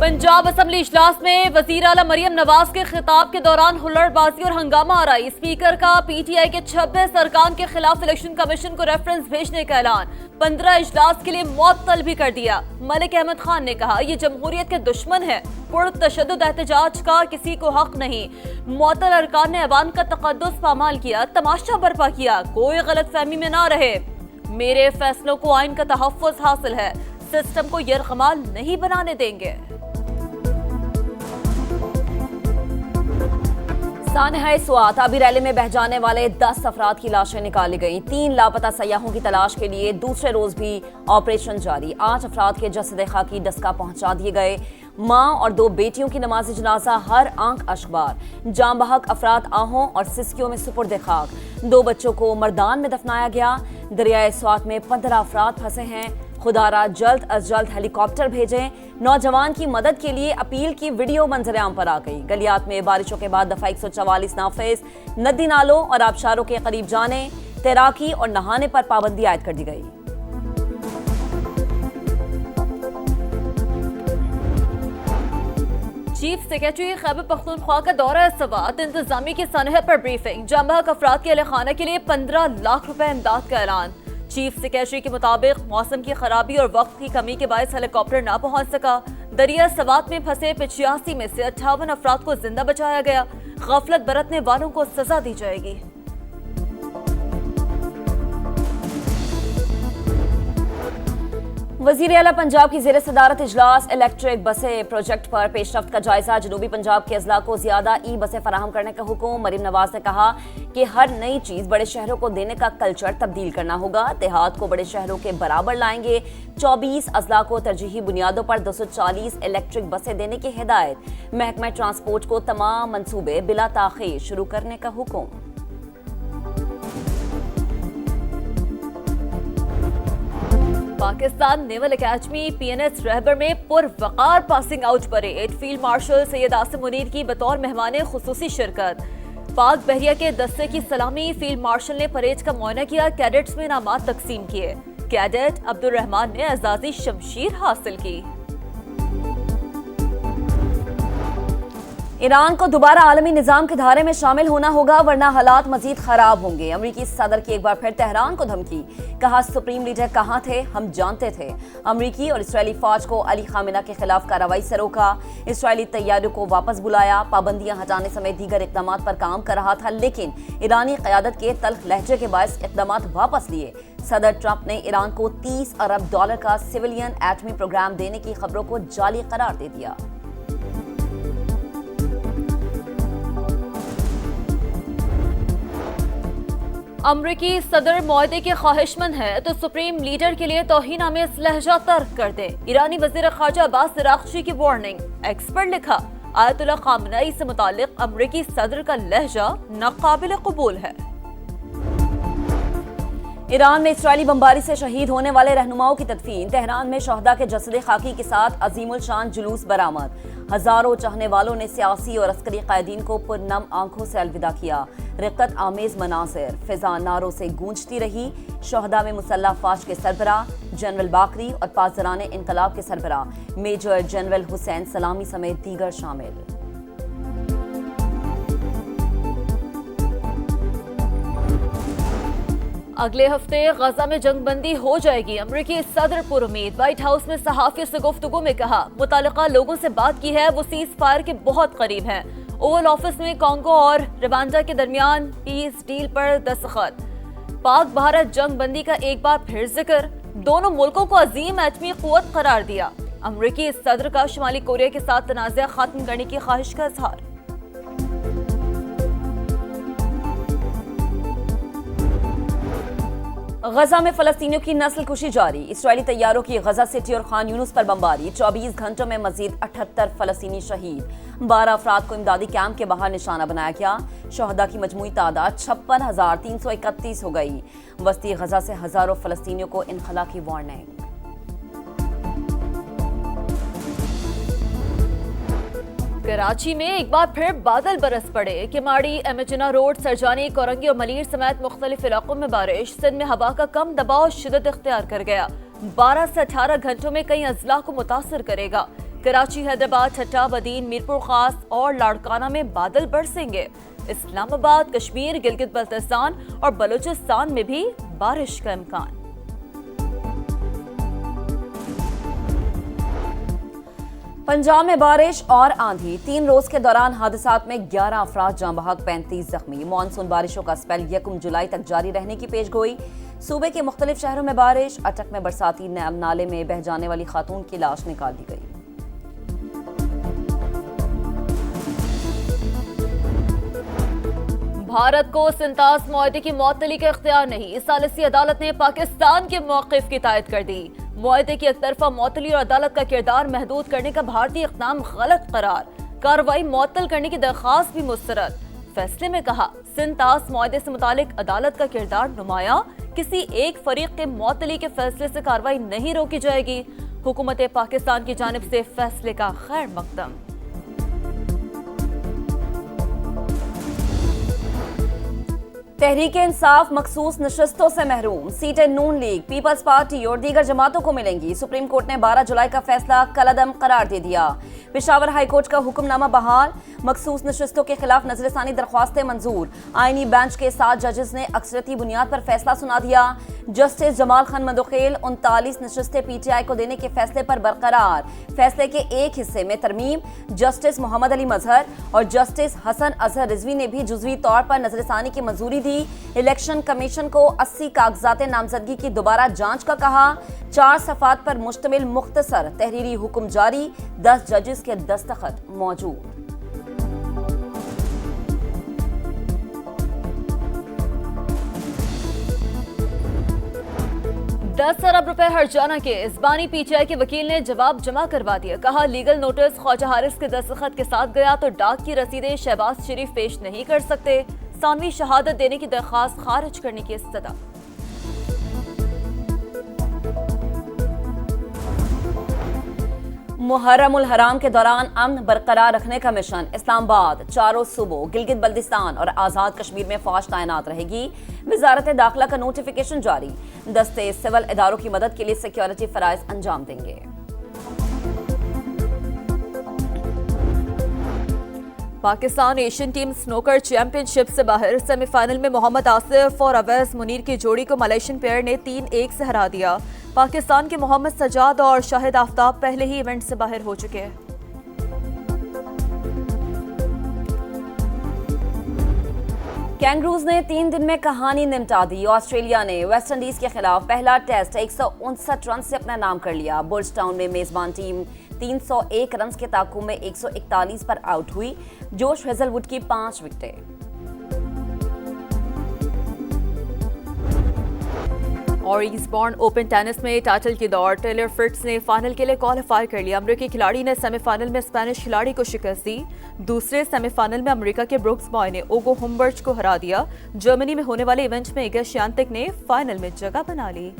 Punjab assembly इजलास में वजीर आला मरियम नवाज के खिताब के दौरान हुल्लड़बाजी और हंगामा आ रही। स्पीकर का पीटीआई के 26 अरकान के खिलाफ इलेक्शन कमीशन को रेफरेंस भेजने का ऐलान। 15 इजलास के लिए मुअत्तल भी कर दिया। मलिक अहमद खान ने कहा, ये जमहूरियत के दुश्मन है, पुरतशद्दुद एहतजाज का किसी को हक नहीं। मुअत्तल अरकान ने अवाम का तकद्दुस पामाल किया, तमाशा बर्पा किया, कोई गलत फहमी में ना रहे। मेरे फैसलों को आइन का तहफ्फुज हासिल है, सिस्टम को यरगमाल नहीं बनाने देंगे। सानहाए स्वात आबी रैली में बह जाने वाले 10 अफराद की लाशें निकाली गई। 3 लापता सयाहों की तलाश के लिए दूसरे रोज भी ऑपरेशन जारी। 8 अफराद के जसद खाकी डस्का पहुंचा दिए गए। मां और 2 बेटियों की नमाज जनाजा हर आंख अशबार। जाम बहक अफराद आहों और सिस्कियों में सुपुर्द खाक। 2 बच्चों को मर्दान में दफनाया गया। दरियाए स्वात में 15 अफराद फंसे हैं। खुदारा जल्द अज जल्द हेलीकॉप्टर भेजें। नौजवान की मदद के लिए अपील की वीडियो मंजर-आम पर आ गई। गलियात में बारिशों के बाद दफा 144 नाफिज। नदी नालों और आबशारों के करीब जाने, तैराकी और नहाने पर पाबंदी आयद कर दी गई। चीफ सेक्रेटरी खैबर पख्तूनख्वा का दौरा सवात, इंतजामी की सनह पर ब्रीफिंग। जाम बहक अफराद के अहले खाना के लिए 15 लाख रुपए इमदाद का ऐलान। चीफ सेक्रेटरी के मुताबिक मौसम की खराबी और वक्त की कमी के बायस हेलीकॉप्टर ना पहुंच सका। दरिया सवात में फंसे 85 में से 58 अफराद को जिंदा बचाया गया। गफलत बरतने वालों को सजा दी जाएगी। वजीर आला पंजाब की ज़ेर सदारत इजलास इलेक्ट्रिक बसें प्रोजेक्ट पर पेशरफ्त का जायजा। जनूबी पंजाब के अजला को ज्यादा ई बसें फराहम करने का हुक्म। मरियम नवाज ने कहा कि हर नई चीज बड़े शहरों को देने का कल्चर तब्दील करना होगा। देहात को बड़े शहरों के बराबर लाएंगे। 24 अजला को तरजीही बुनियादों पर 240 इलेक्ट्रिक बसें देने की हिदायत। महकमा ट्रांसपोर्ट को तमाम मंसूबे बिला ताखीर शुरू करने का हुक्म। Pakistan naval academy PNS Rahbar में पुरवकार passing out parade. Field marshal Syed Asim Munir की बतौर मेहमान खुसूसी शिरकत। पाक बहरिया के दस्ते की सलामी। फील्ड मार्शल ने परेड का मुआयना किया। कैडेट्स में इनामात तकसीम किए। कैडेट अब्दुल रहमान ने एजाजी शमशीर हासिल की। ईरान को दोबारा आलमी निजाम के धारे में शामिल होना होगा, वरना हालात मजीद खराब होंगे। अमरीकी सदर की एक बार फिर तेहरान को धमकी। कहा, सुप्रीम लीडर कहाँ थे, हम जानते थे। अमरीकी और इस्राएली फौज को अली खामेना के खिलाफ कार्रवाई से रोका। इस्राएली तैयारियों को वापस बुलाया। पाबंदियां हटाने समेत दीगर इकदाम पर काम कर रहा था, लेकिन ईरानी क़यादत के तल्ख लहजे के बायस इकदाम वापस लिए। सदर ट्रंप ने ईरान को $30 अरब का सिविलियन एटमी प्रोग्राम देने की खबरों को जाली करार दे दिया। अमरीकी सदर मुआहदे के ख्वाहिशमंद है तो सुप्रीम लीडर के लिए तौहीन आमेज लहजा तर्क कर दे। ईरानी वजीर खारजा अब्बास अराग़ची की वार्निंग। एक्सपर्ट लिखा, आयतुल्लाह खामनेई से मुतालिक अमरीकी सदर का लहजा नाकाबिल कबूल है। ईरान में इस्राएली बमबारी से शहीद होने वाले रहनुमाओं की तदफीन। तेहरान में शहदा के जसद खाकी के साथ अजीमुल शान जुलूस बरामद। हजारों चाहने वालों ने सियासी और अस्करी कायदीन को पुरनम आंखों से अलविदा किया। रिक्कत आमेज मनासिर फिजा नारों से गूंजती रही। शहदा में मुसल्लह फौज के सरबराह जनरल बाकरी और पासदाराने इनकलाब के सरबराह मेजर जनरल हुसैन सलामी समेत दीगर शामिल। अगले हफ्ते गजा में जंगबंदी हो जाएगी। अमरीकी सदर पुरुमीद। व्हाइट हाउस में सहाफियों से गुफ्तगू में कहा, मुतालिका लोगों से बात की है, वो सीज फायर के बहुत करीब हैं। ओवल ऑफिस में कांगो और रवांडा के दरमियान पीस डील पर दस्तखत। पाक भारत जंग बंदी का एक बार फिर जिक्र। दोनों मुल्कों को अजीम एटमी कुव्वत करार दिया। अमरीकी सदर का शुमाली कोरिया के साथ तनाज़ा खत्म करने की ख्वाहिश का इजहार। गजा में फलस्तीनियों की नस्ल कुशी जारी। इस्राएली तैयारों की गजा सिटी और खान यूनुस पर बमबारी। 24 घंटों में मजीद 78 फलस्तीनी शहीद। 12 अफराद को इमदादी कैंप के बाहर निशाना बनाया गया। शहदा की मजमूई तादाद 56,331 हो गई। वस्ती गजा से हजारों फलस्तीनियों को इनखला की वार्निंग। कराची में एक बार फिर बादल बरस पड़े। किमाड़ी, एमेजना रोड, सरजानी, कोरंगी और मलीर समेत मुख्तलिफ इलाकों में बारिश। सिंध में हवा का कम दबाव शिदत इख्तियार कर गया। 12 से 18 घंटों में कई अजला को मुतासर करेगा। कराची, हैदराबाद, ठट्टा, बदीन, मीरपुर खास और लाड़काना में बादल बरसेंगे। इस्लामाबाद, कश्मीर, गिलगित बल्तिस्तान और बलूचिस्तान में भी बारिश का इम्कान। पंजाब में बारिश और आंधी, 3 रोज के दौरान हादसात में 11 अफराद जाँ बहक, 35 जख्मी। मानसून बारिशों का स्पेल 1 जुलाई तक जारी रहने की पेशगोई। सूबे के मुख्तलिफ शहरों में बारिश। अटक में बरसाती नाले में बह जाने वाली खातून की लाश निकाल दी गई। भारत को सिंतास मुआहदे की मुअत्तली का इख्तियार नहीं, सालिसी अदालत ने पाकिस्तान के मौक़िफ़ की तायद कर दी। मुआहदे की एकतरफा मुअत्तली और अदालत का किरदार महदूद करने का भारतीय इक़दाम गलत करार, कार्रवाई मुअत्तल करने की दरख्वास्त भी मुस्तरद। फैसले में कहा, सिंतास मुआहदे से मुतालिक अदालत का किरदार नुमाया, किसी एक फरीक के मुअत्तली के फैसले से कार्रवाई नहीं रोकी जाएगी। हुकूमत पाकिस्तान की जानिब से फैसले का खैर मकदम। तहरीक इंसाफ मखसूस नशस्तों से महरूम, सीटें नून लीग, पीपल्स पार्टी और दीगर जमातों को मिलेंगी। सुप्रीम कोर्ट ने 12 जुलाई का फैसला कलअदम करार दे दिया। पेशावर हाई कोर्ट का हुक्मनामा बहाल, मखसूस नशस्तों के खिलाफ नजरसानी दरख्वास्तें मंजूर। आईनी बेंच के 7 जजेस ने अक्सरियती बुनियाद पर फैसला सुना दिया। जस्टिस जमाल खान मंदोखेल 39 नशस्तें पीटीआई को देने के फैसले पर बरकरार। फैसले के एक हिस्से में तरमीम। जस्टिस मोहम्मद अली मजहर और जस्टिस हसन अजहर रिजवी ने भी जुजवी तौर पर नजरसानी की मंजूरी दी। इलेक्शन कमीशन को 80 कागजात नामजदगी की दोबारा जांच का कहा। 4 सफ़ात पर मुश्तमिल मुख्तसर तहरीरी हुक्म जारी, 10 जजेस के दस्तखत मौजूद। 10 अरब रुपए हर्जाना के इस्बानी पीटीआई के वकील ने जवाब जमा करवा दिया। कहा, लीगल नोटिस ख्वाजा हारिस के दस्तखत के साथ गया तो डाक की रसीदें शहबाज शरीफ पेश नहीं कर सकते। सानवी शहादत देने की दरख्वास्त खारिज करने की इस्तदा। मुहर्रम उल हराम के दौरान अमन बरकरार रखने का मिशन। इस्लामाबाद, चारों सूबों, गिलगित बल्तिस्तान और आज़ाद कश्मीर में फौज तैनात रहेगी। वजारत दाखिला का नोटिफिकेशन जारी। दस्ते सिविल इदारों की मदद के लिए सिक्योरिटी फराइज अंजाम देंगे। Pakistan Asian team snooker championship से बाहर। सेमीफाइनल में मोहम्मद आसिफ और अवैस मुनीर की जोड़ी को मलेशियन पेयर ने 3-1 से हरा दिया। पाकिस्तान के मोहम्मद सजाद और शाहिद आफ्ताब पहले ही इवेंट से बाहर हो चुके हैं। कैंगरूज ने 3 दिन में कहानी निपटा दी। ऑस्ट्रेलिया ने वेस्ट इंडीज के खिलाफ पहला टेस्ट 159 रन से अपना नाम कर लिया। बुल्स टाउन में मेजबान टीम 301 रन के ताकुब में 141 पर आउट हुई। जोश हेजलवुड की 5 विकेटें। और ईस्टबॉर्न ओपन टेनिस में टाइटल की दौड़। टेलर फ्रिट्ज ने फाइनल के लिए क्वालिफाई कर लिया। अमेरिकी खिलाड़ी ने सेमीफाइनल में स्पेनिश खिलाड़ी को शिकस्त दी। दूसरे सेमीफाइनल में अमेरिका के ब्रुक्स बॉय ने ओगो हुम्बर्ट को हरा दिया। जर्मनी में होने वाले इवेंट में इगा श्वांतेक ने फाइनल में जगह बना ली।